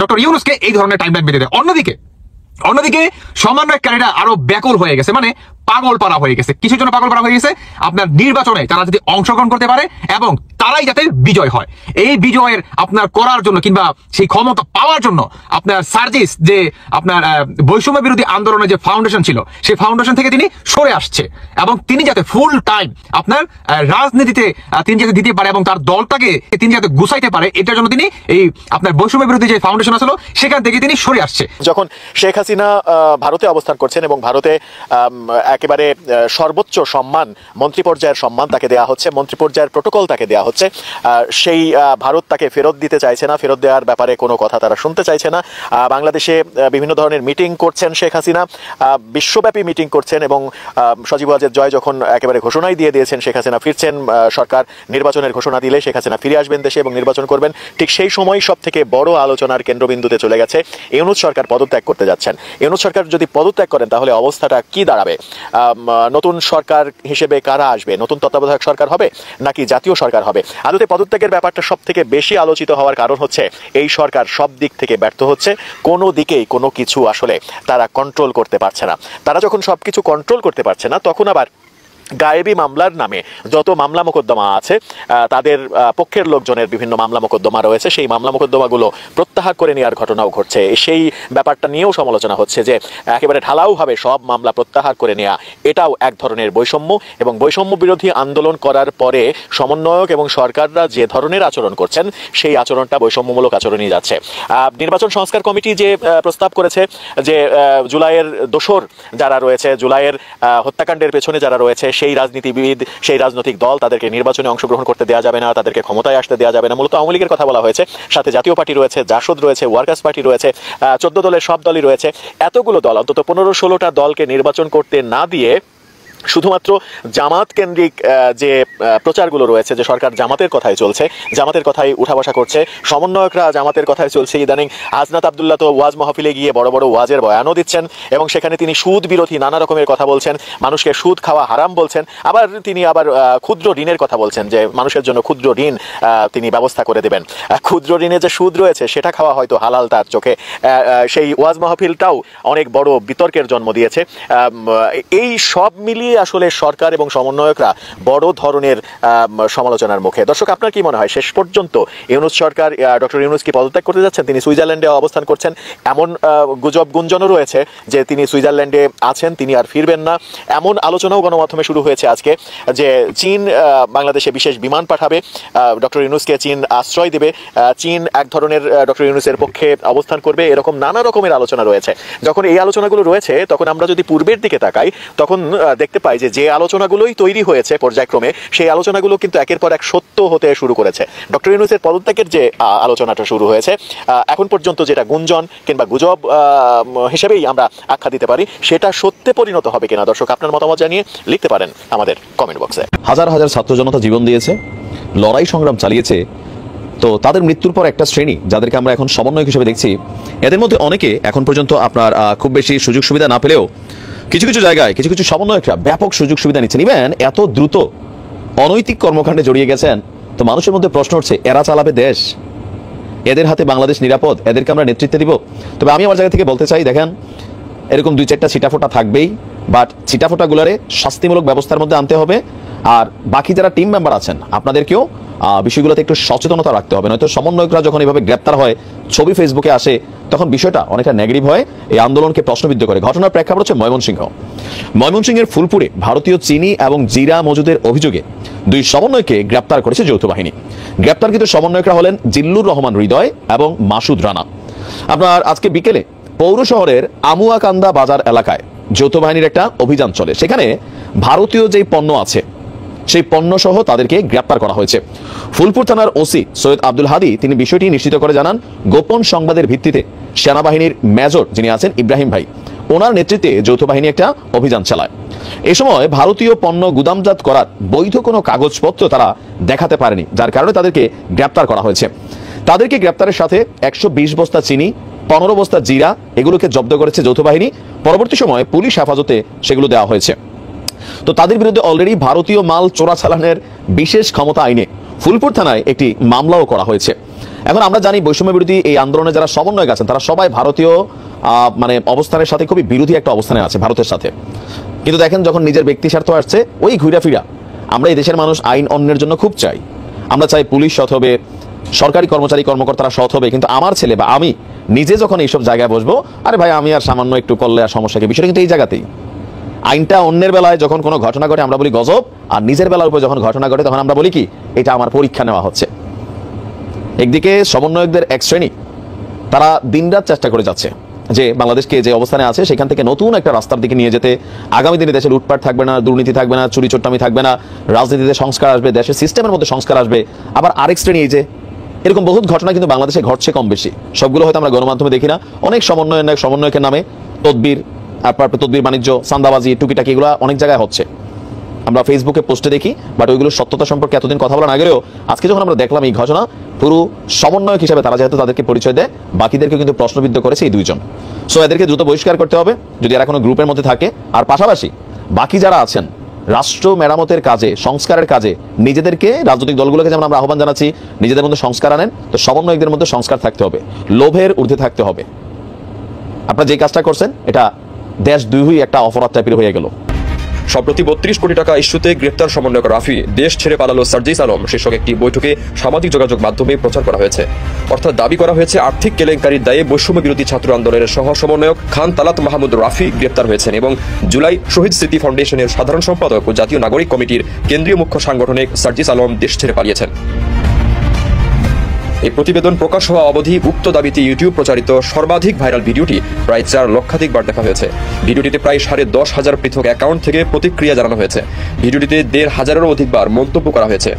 ডক্টর ইউনূসকে এই ধরনের টাইমলাইন বেঁধে দেয়। অন্যদিকে সমন্বয়কারীরা আরো ব্যাকুল হয়ে গেছে, মানে পাগল পাড়া হয়ে গেছে। কিছুর জন্য পাগল পাড়া হয়ে গেছে, আপনার নির্বাচনে তারা যদি অংশগ্রহণ করতে পারে এবং তারাই যাতে বিজয় হয়, এই বিজয়ের আপনার করার জন্য কিংবা সেই ক্ষমতা পাওয়ার জন্য আপনার সার্জিস যে আপনার বৈষম্য বিরোধী আন্দোলনের যে ফাউন্ডেশন ছিল, সেই ফাউন্ডেশন থেকে তিনি সরে আসছে এবং তিনি যাতে ফুল টাইম আপনার রাজনীতিতে তিনি যাতে দিতে পারে এবং তার দলটাকে তিনি যাতে গুছাইতে পারে, এটার জন্য তিনি এই আপনার বৈষম্য বিরোধী যে ফাউন্ডেশন আসলো সেখান থেকে তিনি সরে আসছে।
যখন শেখ হাসিনা ভারতে অবস্থান করছেন এবং ভারতে একেবারে সর্বোচ্চ সম্মান, মন্ত্রী পর্যায়ের সম্মান তাকে দেওয়া হচ্ছে, মন্ত্রী পর্যায়ের প্রোটোকল তাকে দেওয়া হচ্ছে, সেই ভারত তাকে ফেরত দিতে চাইছে না, ফেরত দেওয়ার ব্যাপারে কোনো কথা তারা শুনতে চাইছে না। বাংলাদেশে বিভিন্ন ধরনের মিটিং করছেন শেখ হাসিনা, বিশ্বব্যাপী মিটিং করছেন এবং সজীব ওয়াজেদ জয় যখন একেবারে ঘোষণাই দিয়ে দিয়েছেন শেখ হাসিনা ফিরছেন, সরকার নির্বাচনের ঘোষণা দিলে শেখ হাসিনা ফিরে আসবেন দেশে এবং নির্বাচন করবেন, ঠিক সেই সময় সব থেকে বড় আলোচনার কেন্দ্রবিন্দুতে চলে গেছে ইউনূস সরকার পদত্যাগ করতে যাচ্ছেন। ইউনূস সরকার যদি পদত্যাগ করেন তাহলে অবস্থাটা কি দাঁড়াবে? নতুন সরকার হিসেবে কারা আসবে? নতুন তত্ত্বাবধায়ক সরকার হবে নাকি জাতীয় সরকার হবে? আদতে পদত্যাগের ব্যাপারটা সব থেকে বেশি আলোচিত হওয়ার কারণ হচ্ছে এই সরকার সব দিক থেকে ব্যর্থ হচ্ছে, কোনো দিকেই কোনো কিছু আসলে তারা কন্ট্রোল করতে পারছে না। তারা যখন সবকিছু কন্ট্রোল করতে পারছে না, তখন আবার গায়েবী মামলার নামে যত মামলা মোকদ্দমা আছে, তাদের পক্ষের লোকজনের বিভিন্ন মামলা মোকদ্দমা রয়েছে, সেই মামলা মোকদ্দমাগুলো প্রত্যাহার করে নেওয়ার ঘটনাও ঘটছে। সেই ব্যাপারটা নিয়েও সমালোচনা হচ্ছে যে একেবারে ঢালাওভাবে সব মামলা প্রত্যাহার করে নেওয়া, এটাও এক ধরনের বৈষম্য এবং বৈষম্য বিরোধী আন্দোলন করার পরে সমন্বয়ক এবং সরকাররা যে ধরনের আচরণ করছেন সেই আচরণটা বৈষম্যমূলক আচরণই যাচ্ছে। নির্বাচন সংস্কার কমিটি যে প্রস্তাব করেছে যে জুলাইয়ের দোসর যারা রয়েছে, জুলাইয়ের হত্যাকাণ্ডের পেছনে যারা রয়েছে, সেই রাজনীতিবিদ, সেই রাজনৈতিক দল, তাদেরকে নির্বাচনে অংশগ্রহণ করতে দেওয়া যাবে না, তাদেরকে ক্ষমতায় আসতে দেওয়া যাবে না। মূলত আওয়ামী লীগের কথা বলা হয়েছে, সাথে জাতীয় পার্টি রয়েছে, জাসদ রয়েছে, ওয়ার্কার্স পার্টি রয়েছে, 14 দলের সব দলই রয়েছে। এতগুলো দল, অন্তত 15-16টা দলকে নির্বাচন করতে না দিয়ে শুধুমাত্র জামাত কেন্দ্রিক যে প্রচারগুলো রয়েছে, যে সরকার জামাতের কথাই চলছে, জামাতের কথাই উঠা বসা করছে, সমন্বয়করা জামাতের কথাই চলছে। ইদানিং হাসনাত আব্দুল্লাহ তো ওয়াজ মাহফিলে গিয়ে বড় বড় ওয়াজের বয়ানও দিচ্ছেন এবং সেখানে তিনি সুদ বিরোধী নানা রকমের কথা বলছেন, মানুষকে সুদ খাওয়া হারাম বলছেন। তিনি আবার ক্ষুদ্র ঋণের কথা বলছেন, যে মানুষের জন্য ক্ষুদ্র ঋণ তিনি ব্যবস্থা করে দেবেন। ক্ষুদ্র ঋণে যে সুদ রয়েছে সেটা খাওয়া হয়তো হালাল তার চোখে। সেই ওয়াজ মাহফিলটাও অনেক বড় বিতর্কের জন্ম দিয়েছে। এই সব মিলিয়ে আসলে সরকার এবং সমন্বয়করা বড় ধরনের সমালোচনার মুখে। দর্শক, আপনার কি মনে হয় শেষ পর্যন্ত ইউনূস সরকার, ডক্টর ইউনূস কি পদত্যাগ করতে যাচ্ছেন? তিনি সুইজারল্যান্ডে অবস্থান করছেন, এমন গুঞ্জনও রয়েছে যে তিনি সুইজারল্যান্ডে আছেন, তিনি আর ফিরবেন না। এমন আলোচনাও গণমাধ্যমে শুরু হয়েছে আজকে যে চীন বাংলাদেশে বিশেষ বিমান পাঠাবে, ডক্টর ইউনূসকে চীন আশ্রয় দেবে, চীন এক ধরনের ডক্টর ইউনূসের পক্ষে অবস্থান করবে, এরকম নানা রকমের আলোচনা রয়েছে। যখন এই আলোচনাগুলো রয়েছে তখন আমরা যদি পূর্বের দিকে তাকাই, তখন দেখতে পাই যে আলোচনাগুলোই তৈরি হয়েছে পর্যায়ক্রমে, সেই আলোচনাগুলো কিন্তু একের পর এক সত্য হতে শুরু করেছে। ডক্টর ইউনূসের পদত্যাগের যে আলোচনাটা শুরু হয়েছে, এখন পর্যন্ত যেটা গুঞ্জন কিংবা গুজব হিসেবেই আমরা আখ্যা দিতে পারি, সেটা সত্যে পরিণত হবে কিনা? দর্শক, আপনার মতামত জানিয়ে লিখতে পারেন আমাদের কমেন্ট বক্সে।
হাজার হাজার ছাত্র জনতা জীবন দিয়েছে, লড়াই সংগ্রাম চালিয়েছে, তো তাদের মৃত্যুর পর একটা শ্রেণী যাদেরকে আমরা এখন সমন্বয়ক হিসেবে দেখছি, এদের মধ্যে অনেকে এখন পর্যন্ত আপনার খুব বেশি সুযোগ সুবিধা না পেলেও কিছু কিছু জায়গায় কিছু কিছু সমন্বয়করা ব্যাপক সুযোগ সুবিধা নিচ্ছেন, ইভেন এত দ্রুত অনৈতিক কর্মকাণ্ডে জড়িয়ে গেছেন। তো মানুষের মধ্যে প্রশ্ন উঠছে, এরা চালাবে দেশ? এদের হাতে বাংলাদেশ নিরাপদ? এদেরকে আমরা নেতৃত্ব দিব? তবে আমি আমার জায়গা থেকে বলতে চাই, দেখেন, এরকম 2-4টা ছিটাফোটা থাকবেই, বাট ছিটাফোটাগুলোরে শাস্তিমূলক ব্যবস্থার মধ্যে আনতে হবে। আর বাকি যারা টিম মেম্বার আছেন, আপনাদেরকেও বিষয়গুলোতে একটু সচেতনতা রাখতে হবে, নয়তো সমন্বয়করা যখন এভাবে গ্রেপ্তার হয়, ছবি ফেসবুকে আসে, তখন বিষয়টা অনেকটা নেগেটিভ হয়, এই আন্দোলনকে প্রশ্নবিদ্ধ করে। ঘটনার প্রেক্ষাপট হচ্ছে ময়মনসিংহের ফুলপুরে ভারতীয় চিনি এবং জিরা মজুদের অভিযোগে 2 সমন্বয়কে গ্রেপ্তার করেছে যৌথ বাহিনী। গ্রেপ্তারকৃত সমন্বয়করা হলেন জিল্লুর রহমান হৃদয় এবং মাসুদ রানা। আপনার আজকে বিকেলে পৌর শহরের আমুয়াকান্দা বাজার এলাকায় যৌথ বাহিনীর একটা অভিযান চলে। সেখানে ভারতীয় যেই পণ্য আছে, সেই পণ্য সহ তাদেরকে গ্রেপ্তার করা হয়েছে। ফুলপুর থানার ওসি সৈয়দ আব্দুল হাদি তিনি বিষয়টি নিশ্চিত করে জানান, গোপন সংবাদের ভিত্তিতে সেনাবাহিনীর মেজর যিনি আছেন ইব্রাহিম ভাই, ওনার নেতৃত্বে যৌথ বাহিনী একটা অভিযান চালায়। এ সময় ভারতীয় পণ্য গুদামজাত করার বৈধ কোনো কাগজপত্র তারা দেখাতে পারেনি, যার কারণে তাদেরকে গ্রেপ্তার করা হয়েছে। তাদেরকে গ্রেপ্তারের সাথে 120 বস্তা চিনি, 15 বস্তা জিরা এগুলোকে জব্দ করেছে যৌথ বাহিনী। পরবর্তী সময়ে পুলিশ হেফাজতে সেগুলো দেওয়া হয়েছে। তো তাদের বিরুদ্ধে অলরেডি ভারতীয় মাল চোরাচালানের বিশেষ ক্ষমতা আইনে ফুলপুর থানায় একটি মামলাও করা হয়েছে। এখন আমরা জানি বৈষম্য বিরোধী এই আন্দোলনে যারা সমন্বয়ক আছেন তারা সবাই ভারতীয় অবস্থানের সাথে খুবই বিরোধী একটা অবস্থানে আছে ভারতের সাথে। কিন্তু দেখেন যখন নিজের ব্যক্তি স্বার্থ আসছে ওই ঘুরা ফিরা, আমরা এই দেশের মানুষ আইন অন্যের জন্য খুব চাই। আমরা চাই পুলিশ সৎ হবে, সরকারি কর্মচারী কর্মকর্তারা সৎ হবে, কিন্তু আমার ছেলে বা আমি নিজে যখন এইসব জায়গায় বসবো, আরে ভাই আমি আর সামান্য একটু করলে আর সমস্যা কি, বিষয়টা কিন্তু এই জায়গাতেই। আইনটা অন্যের বেলায় যখন কোনো ঘটনা ঘটে আমরা বলি গজব, আর নিজের বেলার উপর যখন ঘটনা ঘটে তখন আমরা বলি কি এটা আমার পরীক্ষা নেওয়া হচ্ছে। একদিকে সমন্বয়কদের এক শ্রেণী তারা দিনরাত চেষ্টা করে যাচ্ছে যে বাংলাদেশকে যে অবস্থানে আছে সেখান থেকে নতুন একটা রাস্তার দিকে নিয়ে যেতে। আগামী দিনে দেশে লুটপাট থাকবে না, দুর্নীতি থাকবে না, চুরি চট্টামি থাকবে না, রাজনীতিতে সংস্কার আসবে, দেশের সিস্টেমের মধ্যে সংস্কার আসবে। আবার আরেক শ্রেণী এই যে এরকম বহুত ঘটনা কিন্তু বাংলাদেশে ঘটছে কম বেশি, সবগুলো হয়তো আমরা গণমাধ্যমে দেখি না। অনেক সমন্বয়কের নামে তদবির বাণিজ্য, চাঁদাবাজি, টুকিটাকি এগুলো অনেক জায়গায় হচ্ছে, আমরা ফেসবুকে পোস্টে দেখি। বাট ওইগুলো সত্যতা সম্পর্কে এতদিন কথা বলা না গেলেও আজকে যখন আমরা দেখলাম এই ঘটনা, পুরো সমন্বয়ক হিসেবে তারা যেহেতু তাদেরকে পরিচয় দেয়, বাকিদেরকে কিন্তু প্রশ্নবিদ্ধ করেছে এই দুইজন। সো এদেরকে দ্রুত বহিষ্কার করতে হবে যদি এরা কোনো গ্রুপের মধ্যে থাকে। আর পাশাপাশি বাকি যারা আছেন রাষ্ট্র মেরামতের কাজে, সংস্কারের কাজে নিজেদেরকে, রাজনৈতিক দলগুলোকে যেমন আমরা আহ্বান জানাচ্ছি নিজেদের মধ্যে সংস্কার আনেন, তো সমন্বয়কদের মধ্যে সংস্কার থাকতে হবে, লোভের ঊর্ধ্বে থাকতে হবে। আপনারা যে কাজটা করছেন এটা দেশ দুই একটা অপরাধ টাইপের হয়ে গেল।
সম্প্রতি 32 কোটি টাকা ইস্যুতে গ্রেপ্তার সমন্বয়ক রাফি, দেশ ছেড়ে পালালো সার্জিস আলম শীর্ষক একটি বৈঠকে সামাজিক যোগাযোগ মাধ্যমে প্রচার করা হয়েছে। অর্থাৎ দাবি করা হয়েছে আর্থিক কেলেঙ্কারির দায়ে বৈষম্য বিরোধী ছাত্র আন্দোলনের সহ সমন্বয়ক খান তালাত মাহমুদ রাফি গ্রেপ্তার হয়েছেন এবং জুলাই শহীদ স্মৃতি ফাউন্ডেশনের সাধারণ সম্পাদক ও জাতীয় নাগরিক কমিটির কেন্দ্রীয় মুখ্য সাংগঠনিক সার্জিস আলম দেশ ছেড়ে পালিয়েছেন। এই প্রতিবেদন প্রকাশ হওয়া অবধি উক্ত দাবিতে ইউটিউব প্রচারিত সর্বাধিক ভাইরাল ভিডিওটি প্রায় 4 লক্ষাধিক বার দেখা হয়েছে। ভিডিওটিতে প্রায় 10,500 পৃথক অ্যাকাউন্ট থেকে প্রতিক্রিয়া জানানো হয়েছে। ভিডিওটিতে 1,500-এরও অধিক বার মন্তব্য করা হয়েছে।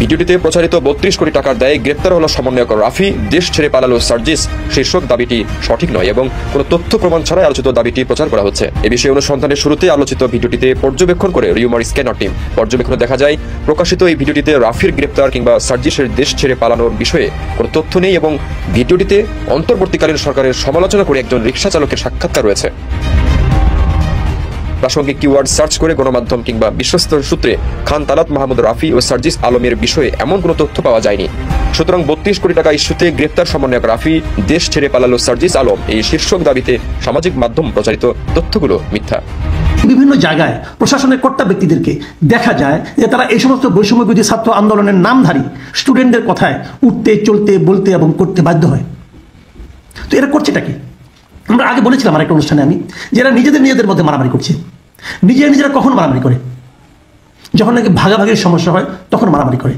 ভিডিওটিতে প্রচারিত 32 কোটি টাকার দায়ে গ্রেপ্তার হলো সমন্বয়ক রাফি, দেশ ছেড়ে পালালো সার্জিস শীর্ষক দাবিটি সঠিক নয় এবং কোনো তথ্য প্রমাণ ছাড়াই আলোচিত দাবিটি প্রচার করা হচ্ছে। এ বিষয়ে অনুসন্ধানের শুরুতে আলোচিত ভিডিওটিতে পর্যবেক্ষণ করে রিউমার স্ক্যানার টিম পর্যবেক্ষণে দেখা যায় প্রকাশিত এই ভিডিওটিতে রাফির গ্রেপ্তার কিংবা সার্জিসের দেশ ছেড়ে পালানোর বিষয়ে কোনো তথ্য নেই এবং ভিডিওটিতে অন্তর্বর্তীকালীন সরকারের সমালোচনা করে একজন রিকশা চালকের সাক্ষাৎকার রয়েছে। প্রাসঙ্গিক কিওয়ার্ড সার্চ করে গণমাধ্যম কিংবা বিশ্বস্ত সূত্রে খান তালাত মাহমুদ রাফি ও সার্জিস আলমের বিষয়ে এমন কোনো তথ্য পাওয়া যায়নি। সুতরাং 32 কোটি টাকা ইস্যুতে গ্রেপ্তার সমন্বয়ক রাফি, দেশ ছেড়ে পালালো সার্জিস আলম এই শীর্ষক দাবিতে সামাজিক মাধ্যম প্রচারিত তথ্যগুলো মিথ্যা।
বিভিন্ন জায়গায় প্রশাসনের কর্তা ব্যক্তিদেরকে দেখা যায় যে তারা এই সমস্ত বৈষম্য বিরোধী ছাত্র আন্দোলনের নামধারী স্টুডেন্টদের কথায় উঠতে, চলতে, বলতে এবং করতে বাধ্য হয়। তো এরা করছেটা কি? আমরা আগে বলেছিলাম আরেকটা অনুষ্ঠানে আমি, যে এরা নিজেদের মধ্যে মারামারি করছে। নিজেরা কখন মারামারি করে? যখন নাকি ভাগাভাগির সমস্যা হয় তখন মারামারি করে।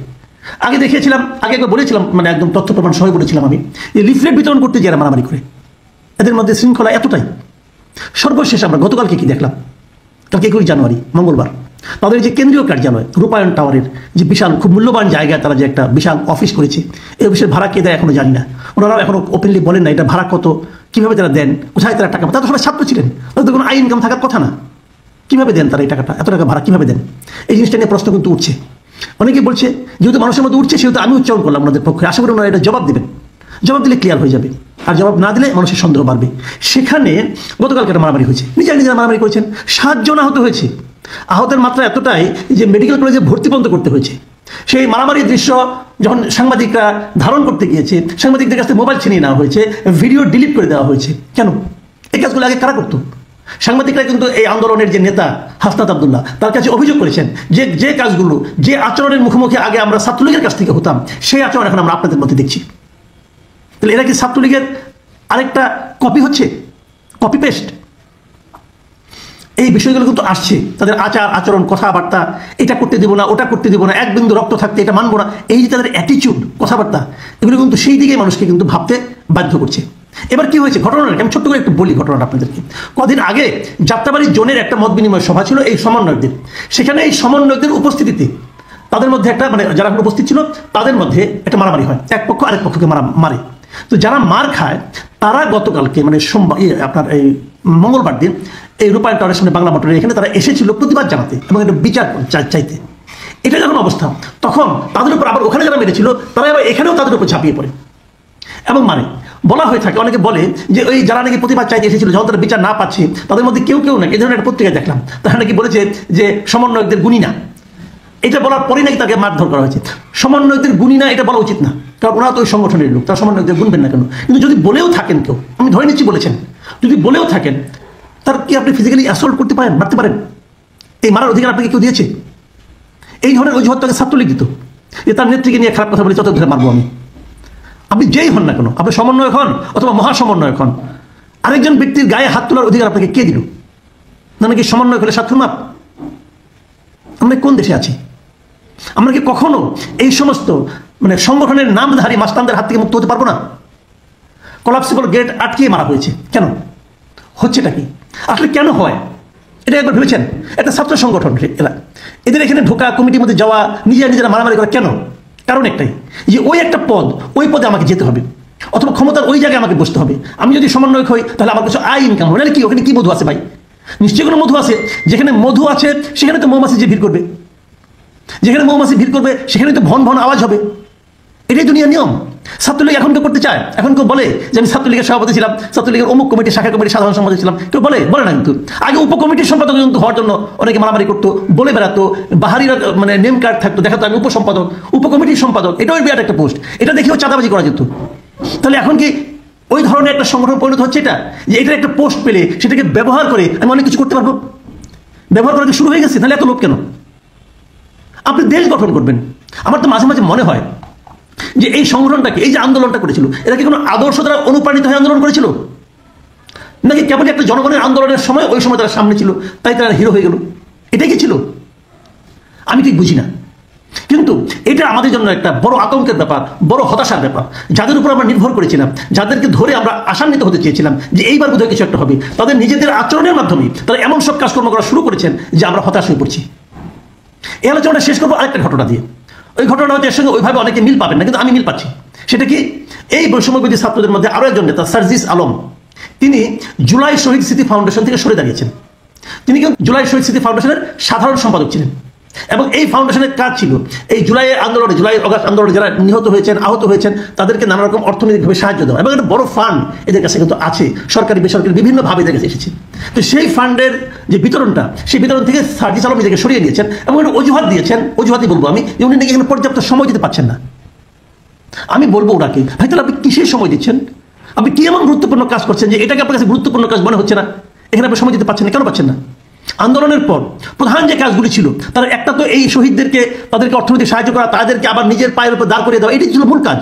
আগে দেখিয়েছিলাম, আগে একবার বলেছিলাম, মানে একদম তথ্য প্রমাণ সহ বলেছিলাম আমি, যে লিফলেট বিতরণ করতে যে এরা মারামারি করে, এদের মধ্যে শৃঙ্খলা এতটাই। সর্বশেষ আমরা গতকালকে কি দেখলাম? কালকে 21 জানুয়ারি মঙ্গলবার তাদের যে কেন্দ্রীয় কার্যালয় রূপায়ণ টাওয়ারের যে বিশাল খুব মূল্যবান জায়গায় তারা যে একটা বিশাল অফিস করেছে, এই অফিসের ভাড়া কে দেয় এখনো জানি না। ওনারাও এখনো ওপেনলি বলেন না এটা ভাড়া কত, কিভাবে তারা দেন, কোথায় তারা টাকা, তারা তো সবাই ছাত্র ছিলেন, তাদের কোনো আই ইনকাম থাকার কথা না। কিভাবে দেন তারা এই টাকাটা, এত টাকা ভাড়া কিভাবে দেন? এই জিনিসটা নিয়ে প্রশ্ন কিন্তু উঠছে। অনেকে বলছে যেহেতু মানুষের মধ্যে উঠছে সেহেতু আমি উচ্চারণ করলাম ওনাদের পক্ষে। আশা করি ওনারা এটা জবাব দেবেন, জবাব দিলে ক্লিয়ার হয়ে যাবে, আর জবাব না দিলে মানুষের সন্দেহ বাড়বে। সেখানে গতকালকে একটা মারামারি হয়েছে, নিজেরা মারামারি করেছেন, 7 জন আহত হয়েছে। আহতের মাত্রা এতটাই যে মেডিকেল কলেজে ভর্তি পর্যন্ত করতে হয়েছে। সেই মারামারির দৃশ্য যখন সাংবাদিকরা ধারণ করতে গিয়েছে, সাংবাদিকদের কাছে মোবাইল ছিনিয়ে নেওয়া হয়েছে, ভিডিও ডিলিট করে দেওয়া হয়েছে। কেন? এই কাজগুলো আগে কারা করতো? সাংবাদিকরা কিন্তু এই আন্দোলনের যে নেতা হাসনাত আব্দুল্লাহ তার কাছে অভিযোগ করেছেন যে কাজগুলো, যে আচরণের মুখোমুখি আগে আমরা ছাত্রলীগের কাছ থেকে হতাম, সেই আচরণ এখন আমরা আপনাদের মধ্যে দেখছি। তাহলে এরা কি ছাত্রলীগের আরেকটা কপি হচ্ছে, কপি পেস্ট? এই বিষয়গুলো কিন্তু আসছে, তাদের আচার আচরণ, কথাবার্তা, এটা করতে দেবো না, ওটা করতে দেবো না, এক বিন্দু রক্ত থাকতে এটা মানবো না, এই যে তাদের অ্যাটিচিউড, কথাবার্তা, এগুলো কিন্তু সেই দিকে মানুষকে কিন্তু ভাবতে বাধ্য করছে। এবার কি হয়েছে ঘটনাটা আমি ছোট্ট করে একটু বলি ঘটনাটা আপনাদেরকে। কদিন আগে যাত্রাবাড়ি জোনের একটা মত বিনিময় সভা ছিল এই সমন্বয়কদের। সেখানে এই সমন্বয়কদের উপস্থিতিতে তাদের মধ্যে একটা মানে যারা উপস্থিত ছিল তাদের মধ্যে একটা মারামারি হয়, এক পক্ষ আরেক পক্ষকে মারে। তো যারা মার খায় তারা গতকালকে মানে সোমবার আপনার এই মঙ্গলবার দিন এই রূপায়ণ টাওয়ারের সামনে বাংলা মোটরের এখানে তারা এসেছিল প্রতিবাদ জানাতে এবং একটা বিচার চাইতে। এটা যখন অবস্থা তখন তাদের উপর আবার ওখানে যারা মেরেছিল তারা আবার এখানেও তাদের উপর ঝাঁপিয়ে পড়ে এবং মানে বলা হয়ে থাকে, অনেকে বলে যে ওই যারা নাকি প্রতিবাদ চাইতে এসেছিল যখন তারা বিচার না পাচ্ছে তাদের মধ্যে কেউ কেউ নাকি এই ধরনের একটা পত্রিকায় দেখলাম তারা নাকি বলেছে যে সমন্বয়কদের গুণী না। এটা বলার পরেই নাকি তাকে মারধর করা হয়েছে। সমন্বয়কদের গুণী না এটা বলা উচিত না, কারণ ওরা তো ওই সংগঠনের লোক, তারা সমন্বয়কদের গুনবেন না কেন? কিন্তু যদি বলেও থাকেন কেউ, আমি ধরে নিচ্ছি বলেছেন, যদি বলেও থাকেন তার কি আপনি ফিজিক্যালি অ্যাসল্ট করতে পারেন, মারতে পারেন? এই মারার অধিকার আপনাকে কেউ দিয়েছে? এই ধরনের অজুহাত তাকে ছাত্রলীগ দিত যে তার নেত্রীকে নিয়ে খারাপ কথা বলে যত ধরে মারবো আমি। আপনি যেই হন না কেন, আপনি সমন্বয়ক হন অথবা মহাসমন্বয়ক হন, আরেকজন ব্যক্তির গায়ে হাত তোলার অধিকার আপনাকে কে দিল? না নাকি সমন্বয় হলে স্বার্থ মাপ? আমরা কোন দেশে আছি? আমরা কি কখনো এই সমস্ত মানে সংগঠনের নামধারী মাস্তানদের হাত থেকে মুক্ত হতে পারবো না? কোলাপসিবল গেট আটকিয়ে মারা হয়েছে কেন? হচ্ছেটা কি আসলে, কেন হয় এটা একবার ভেবেছেন? একটা ছাত্র সংগঠন এরা, এদের এখানে ঢোকা, কমিটির মধ্যে যাওয়া, নিজেরা মারামারি করা কেন? কারণ একটাই, যে ওই একটা পদ, ওই পদে আমাকে যেতে হবে অথবা ক্ষমতার ওই জায়গায় আমাকে বসতে হবে। আমি যদি সমন্বয়ক হই তাহলে আমার কিছু আয় ইনকাম হবে। নাহলে কি ওখানে কি মধু আছে ভাই? নিশ্চয়ই কোনো মধু আছে। যেখানে মধু আছে সেখানে তো মৌমাছি যে ভিড় করবে, যেখানে মৌমাছি ভিড় করবে সেখানে তো ভন ভন আওয়াজ হবে। এটাই দুনিয়ার নিয়ম। ছাত্রলীগ এখন কেউ করতে চায়? এখন কেউ বলে যে আমি ছাত্রলীগের সভাপতি ছিলাম, ছাত্রলীগের অমুক কমিটি, শাখা কমিটির সাধারণ সম্পাদক ছিলাম? কেউ বলে না। কিন্তু আগে উপকমিটির সম্পাদক কিন্তু হওয়ার জন্য অনেকে মারামারি করতো, বলে বেড়াতো, বাহারিরা মানে নেম কার্ড থাকতো, দেখাতো আমি উপসম্পাদক, উপকমিটির সম্পাদক, এটাও বিরাট একটা পোস্ট, এটা দেখেও চাঁদাবাজি করা যেত। তাহলে এখন কি ওই ধরনের একটা সংগঠন পরিণত হচ্ছে এটা, যে এটার একটা পোস্ট পেলে সেটাকে ব্যবহার করে আমি অনেক কিছু করতে পারবো? ব্যবহার করা শুরু হয়ে গেছে। তাহলে এত লোভ কেন? আপনি দেশ গঠন করবেন। আমার তো মাঝে মাঝে মনে হয় যে এই সংগঠনটাকে, এই যে আন্দোলনটা করেছিল, এরা কি কোনো আদর্শ দ্বারা অনুপ্রাণিত হয়ে আন্দোলন করেছিল, নাকি কেবল একটা জনগণের আন্দোলনের সময় ওই সময় তারা সামনে ছিল তাই তারা হিরো হয়ে গেল? এটাই কি ছিল? আমি ঠিক বুঝি না। কিন্তু এটা আমাদের জন্য একটা বড় আতঙ্কের ব্যাপার, বড় হতাশার ব্যাপার। যাদের উপর আমরা নির্ভর করেছিলাম, যাদেরকে ধরে আমরা আশান্বিত হতে চেয়েছিলাম যে এইবার বোধহয় কিছু একটা হবে, তাদের নিজেদের আচরণের মাধ্যমে তারা এমন সব কাজকর্ম করা শুরু করেছেন যে আমরা হতাশ হয়ে পড়ছি। এই আলোচনাটা শেষ করবো আরেকটা ঘটনা দিয়ে। ওই ঘটনা হয়তো এর সঙ্গে ওইভাবে অনেকে মিল পাবেন না, কিন্তু আমি মিল পাচ্ছি। সেটা কি, এই বৈষম্যবিরোধী ছাত্রদের মধ্যে আরো একজন নেতা সার্জিস আলম, তিনি জুলাই শহীদ স্মৃতি ফাউন্ডেশন থেকে সরে দাঁড়িয়েছেন। তিনি কিন্তু জুলাই শহীদ স্মৃতি ফাউন্ডেশনের সাধারণ সম্পাদক ছিলেন এবং এই ফাউন্ডেশনের কাজ ছিল এই জুলাই আন্দোলনে, জুলাই অগাস্ট আন্দোলনে যারা নিহত হয়েছেন, আহত হয়েছেন, তাদেরকে নানা রকম অর্থনৈতিকভাবে সাহায্য দেওয়া, এবং একটা বড় ফান্ড এদের কাছে কিন্তু আছে, সরকারি বেসরকারি বিভিন্নভাবে এদের কাছে এসেছে। তো সেই ফান্ডের যে বিতরণটা, সেই বিতরণ থেকে সার্জিস আলম নিজেকে সরিয়ে নিয়েছেন এবং একটা অজুহাত দিয়েছেন, অজুহাতই বলবো আমি, যে উনি নাকি এখানে পর্যাপ্ত সময় দিতে পারছেন না। আমি বলবো ওনাকে, ভাই তাহলে আপনি কিসের সময় দিচ্ছেন? আপনি কি এমন গুরুত্বপূর্ণ কাজ করছেন যে এটাকে আপনার কাছে গুরুত্বপূর্ণ কাজ মনে হচ্ছে না? এখানে আপনি সময় দিতে পারছেন না, কেন পাচ্ছেন না? আন্দোলনের পর প্রধান যে কাজগুলি ছিল তার একটা তো এই শহীদদেরকে, তাদেরকে অর্থনৈতিক সাহায্য করা, তাদেরকে আবার নিজের পায়ের উপর দাঁড় করিয়ে দেওয়া, এটাই ছিল মূল কাজ।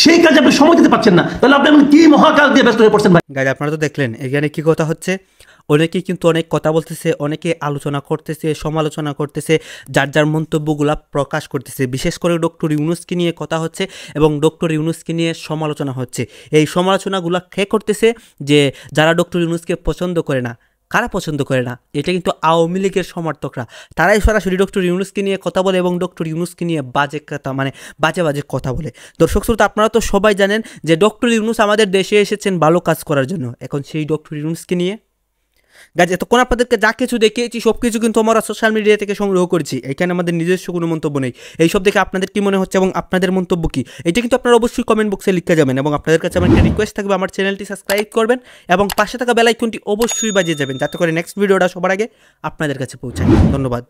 সেই কাজে আপনি সময় দিতে পারছেন না, তাহলে আপনি কি মহাকাজ দিয়ে ব্যস্ত হয়ে পড়ছেন ভাই?
গাইজ আপনারা তো দেখলেন এখানে কি কথা হচ্ছে। অনেকেই কিন্তু অনেক কথা বলতেছে, অনেকে আলোচনা করতেছে, সমালোচনা করতেছে, যার যার মন্তব্যগুলা প্রকাশ করতেছে। বিশেষ করে ডক্টর ইউনূসকে নিয়ে কথা হচ্ছে এবং ডক্টর ইউনূসকে নিয়ে সমালোচনা হচ্ছে। এই সমালোচনাগুলা কে করতেছে? যে যারা ডক্টর ইউনূসকে পছন্দ করে না। কারা পছন্দ করে না? এটা কিন্তু আওয়ামী লীগের সমর্থকরা, তারাই সরাসরি ডক্টর ইউনূসকে নিয়ে কথা বলে এবং ডক্টর ইউনূসকে নিয়ে বাজে কথা, মানে বাজে বাজে কথা বলে। দর্শক শ্রোতা, আপনারা তো সবাই জানেন যে ডক্টর ইউনূস আমাদের দেশে এসেছেন ভালো কাজ করার জন্য। এখন সেই ডক্টর ইউনূসকে নিয়ে গাইজ এতক্ষণ আপনাদেরকে যা কিছু দেখিয়েছি সব কিছু কিন্তু আমরা সোশ্যাল মিডিয়া থেকে সংগ্রহ করেছি। এখানে আমাদের নিজস্ব কোনো মন্তব্য নেই। এইসব দেখে আপনাদের কি মনে হচ্ছে এবং আপনাদের মন্তব্য কি, এটা কিন্তু আপনারা অবশ্যই কমেন্ট বক্সে লিখে যাবেন। এবং আপনাদের কাছে আমার একটা রিকোয়েস্ট থাকবে, আমার চ্যানেলটি সাবস্ক্রাইব করবেন এবং পাশে থাকা বেল আইকনটি অবশ্যই বাজিয়ে যাবেন, যাতে করে নেক্সট ভিডিওটা সবার আগে আপনাদের কাছে পৌঁছায়। ধন্যবাদ।